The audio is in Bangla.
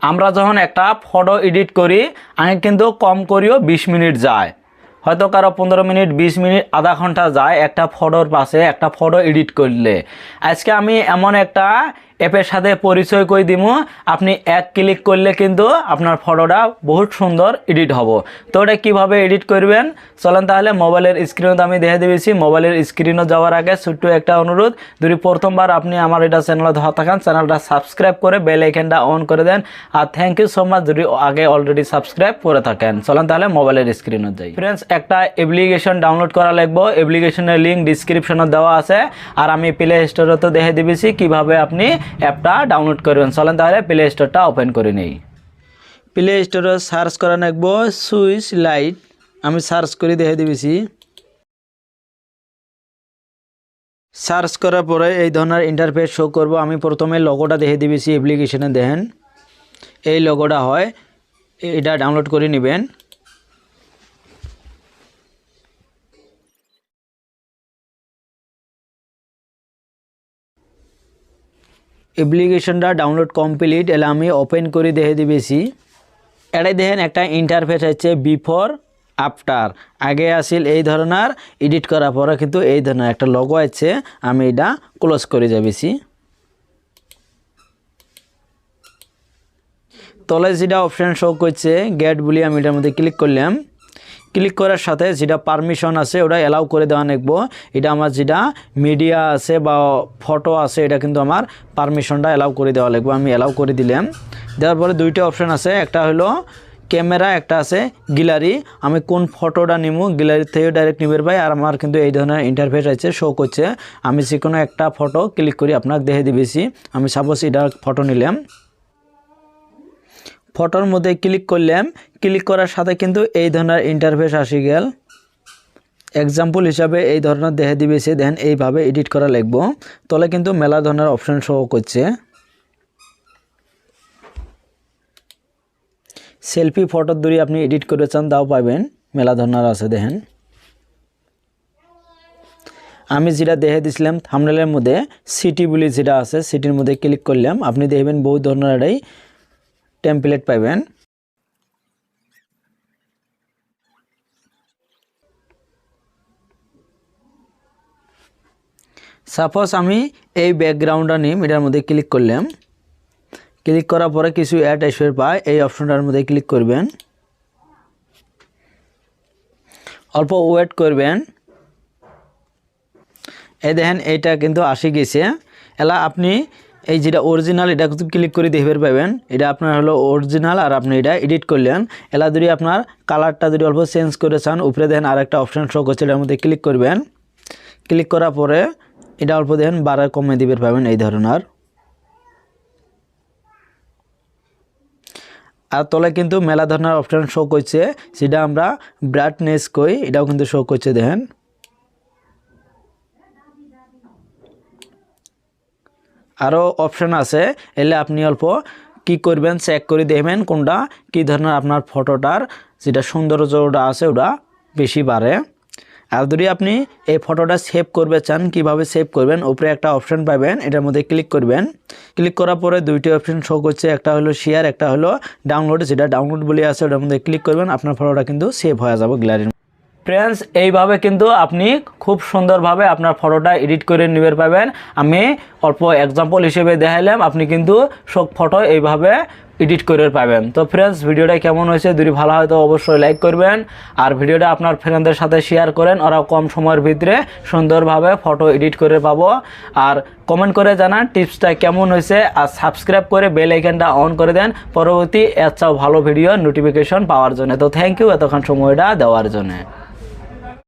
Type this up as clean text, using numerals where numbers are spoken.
আমরা যখন একটা ফটো এডিট করি আগে কিন্তু কম করিও 20 মিনিট যায়, হয়তো কারো 15 মিনিট 20 মিনিট আধা ঘন্টা যায় একটা ফটোর পাশে একটা ফটো এডিট করলে। আজকে আমি এমন একটা অ্যাপের সাথে পরিচয় করে দিব, আপনি এক ক্লিক করলে কিন্তু আপনার ফটোটা বহুত সুন্দর এডিট হবে। তো এটা কীভাবে এডিট করবেন চলেন তাহলে মোবাইলের স্ক্রিনে আমি দেখে দিয়েছি। মোবাইলের স্ক্রিনে যাওয়ার আগে ছোট্ট একটা অনুরোধ, যদি প্রথমবার আপনি আমার এটা চ্যানেলে ধরা থাকেন চ্যানেলটা সাবস্ক্রাইব করে বেল আইকনটা অন করে দেন। আর থ্যাংক ইউ সো মাচ যদি আগে অলরেডি সাবস্ক্রাইব করে থাকেন। চলেন তাহলে মোবাইলের স্ক্রিনে যাই। ফ্রেন্ডস, একটা অ্যাপ্লিকেশন ডাউনলোড করা লাগবে। অ্যাপ্লিকেশনের লিঙ্ক ডিসক্রিপশনে দেওয়া আছে, আর আমি প্লে স্টোরে তো দেখে দিয়েছি কীভাবে আপনি অ্যাপটা ডাউনলোড করবেন। চলেন তাহলে প্লে স্টোরটা ওপেন করে নিই। প্লে স্টোরে সার্চ করা লাগব সুইচ লাইট, আমি সার্চ করে দেখে দিয়েছি। সার্চ করার পরে এই ধরনের ইন্টারফেস শো করব। আমি প্রথমে লোগোটা দেখে দিয়েছি, অ্যাপ্লিকেশনে দেখেন এই লোগোটা হয়, এটা ডাউনলোড করে নেবেন। অ্যাপ্লিকেশনটা ডাউনলোড কমপ্লিট, এলে আমি ওপেন করে দেখে দিয়েছি। এটাই দেখেন একটা ইন্টারফেস হচ্ছে বিফোর আফটার। আগে আসিল এই ধরনের, এডিট করার পরে কিন্তু এই ধরনের একটা লোগো আছে। আমি এটা ক্লোজ করে যাবেছি। তলে যেটা অপশান শো করছে গেট বলি, আমি এটার মধ্যে ক্লিক করলাম। ক্লিক করার সাথে যেটা পারমিশন আছে ওটা অ্যালাউ করে দেওয়া লাগবো। এটা আমার যেটা মিডিয়া আছে বা ফটো আছে এটা কিন্তু আমার পারমিশনটা অ্যালাউ করে দেওয়া লাগবে। আমি অ্যালাউ করে দিলাম। দেওয়ার পরে দুইটা অপশান আছে, একটা হলো ক্যামেরা, একটা আছে গ্যালারি। আমি কোন ফটোটা নিব গ্যালারি থেকে ডাইরেক্ট নিবের ভাই। আর আমার কিন্তু এই ধরনের ইন্টারফেস আছে শো করছে। আমি যে কোনো একটা ফটো ক্লিক করি আপনাকে দেখে দিবেছি। আমি সাপোজ এটা ফটো নিলাম, ফটোর মধ্যে ক্লিক করলাম। ক্লিক করার সাথে কিন্তু এই ধরনের ইন্টারফেস আসি গেল। এক্সাম্পল হিসাবে এই ধরনের দেখে দিবেছে, দেন এইভাবে এডিট করা লাগবো। তলে কিন্তু মেলা ধরনের অপশন শো করছে। সেলফি ফটোর দূরে আপনি এডিট করে চান তাও পাবেন, মেলা ধরনের আছে দেখেন। আমি যেটা দেখে দিছিলাম থাম্বনেলের মধ্যে সিটি বলি যেটা আছে, সিটির মধ্যে ক্লিক করলাম। আপনি দেখবেন বহু ধরনের এটাই টেমপ্লেট পাবেন। সাপোজ আমি এই ব্যাকগ্রাউন্ডটা নিম, এটার মধ্যে ক্লিক করলাম। ক্লিক করার পরে কিছু অ্যাড এসে পায়, এই অপশনটার মধ্যে ক্লিক করবেন। অল্প ওয়েট করবেন। এই দেখেন এইটা কিন্তু আসি গেছে। এলা আপনি এই যেটা অরিজিনাল এটা কিন্তু ক্লিক করে দেখতে পাবেন। এটা আপনার হলো অরিজিনাল, আর আপনি এটা এডিট করলেন। এলা যদি আপনার কালারটা যদি অল্প চেঞ্জ করে চান, উপরে দেখেন আর একটা অপশান শো করছে, এটার মধ্যে ক্লিক করবেন। ক্লিক করার পরে এটা অল্প দেখেন বাড়া কমে দিবে পাবেন এই ধরনের। আর তলে কিন্তু মেলা ধরনের অপশান শো করছে, সেটা আমরা ব্রাইটনেস কই, এটাও কিন্তু শো করছে দেখেন। আরও অপশান আছে, এলে আপনি অল্প কি করবেন চেক করে দেখবেন কোনটা কী ধরনের আপনার ফটোটার যেটা সৌন্দর্যটা আছে ওটা বেশি বাড়ে। আর যদি আপনি এই ফটোটা সেভ করবে চান, কিভাবে সেভ করবেন, উপরে একটা অপশান পাবেন, এটার মধ্যে ক্লিক করবেন। ক্লিক করার পরে দুইটি অপশান শো করছে, একটা হলো শেয়ার, একটা হলো ডাউনলোড। যেটা ডাউনলোড বলে আছে ওটার মধ্যে ক্লিক করবেন, আপনার ফটোটা কিন্তু সেভ হয়ে যাবে গ্যালারির। ফ্রেন্ডস, এইভাবে কিন্তু আপনি খুব সুন্দরভাবে আপনার ফটোটা এডিট করে নিতে পারবেন। আমি অল্প এক্সাম্পল হিসেবে দেখাইলাম, আপনি কিন্তু সব ফটো এইভাবে এডিট করে পাবেন। তো ফ্রেন্ডস, ভিডিওটা কেমন হয়েছে যদি ভালো হয় তো অবশ্যই লাইক করবেন, আর ভিডিওটা আপনার ফ্রেন্ডদের সাথে শেয়ার করেন, ওরা কম সময়ের ভিতরে সুন্দরভাবে ফটো এডিট করে পাবো। আর কমেন্ট করে জানান টিপসটা কেমন হয়েছে, আর সাবস্ক্রাইব করে বেল আইকনটা অন করে দেন পরবর্তী এর চেয়েও ভালো ভিডিও নোটিফিকেশন পাওয়ার জন্য। তো থ্যাংক ইউ এতক্ষণ সময়টা দেওয়ার জন্য।